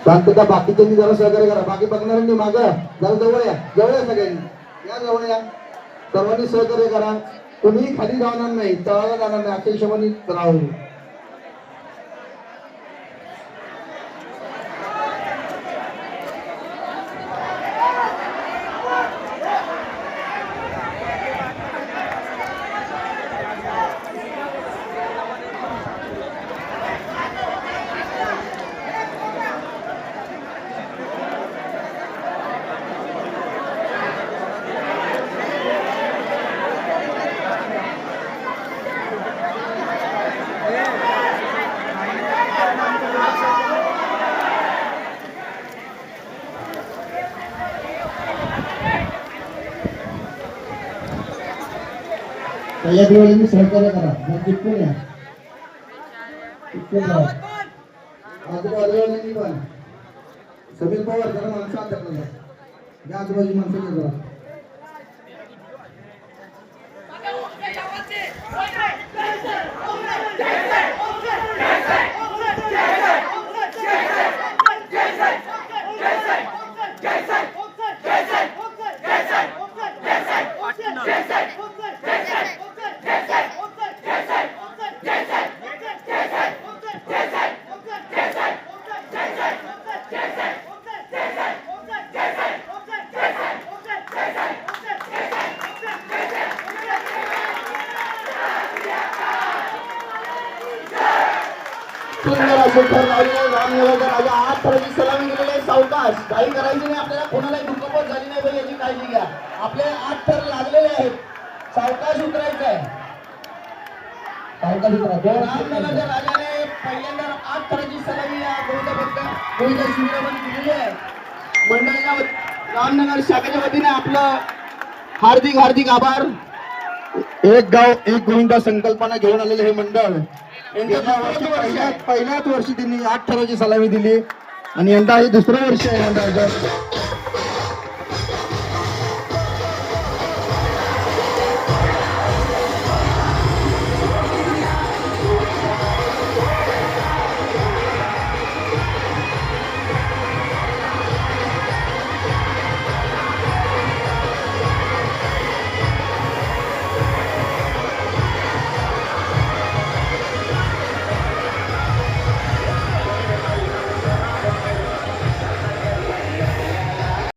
शांतता. बाकीच्यांनी जरा सहकार्य करा. बाकी बघणाऱ्यांनी मागं जरा जवळ या सगळ्यांनी या जवळ या. सर्वांनी सहकार्य करा. कोणीही खाली जाणार नाही, तळाला जाणार नाही अशा हिशोबाने राहू. या दिवाळीने सहकार्य करा. टिकून या. आजूबाजूवाल्यांनी पण समीर पवार जरा माणसं आणतात या आजूबाजू माणसं जरा. सुंदर असे रामनगरचा राजा 8 फरची सलामी गेलेली आहे. सावकाश काही करायची नाही आपल्याला. कोणालाही दुखापत झाली नाही पाहिजे याची काळजी घ्या. आपले 8 थर लागलेले आहेत. सावकाश उतरायचं आहे. सावकाश उतरा. रामनगरच्या राजाने पहिल्यांदा 8 थराची सलामी या गोविंद शिबिरामध्ये दिलेली आहे. मंडळीच्या रामनगर शाखेच्या वतीने आपलं हार्दिक हार्दिक आभार. एक गाव एक गोविंदा संकल्पना घेऊन आलेले हे मंडळ पहिल्याच वर्षी त्यांनी 8 थराची सलामी दिली आणि यंदा हे दुसरं वर्ष आहे मंडळाचं.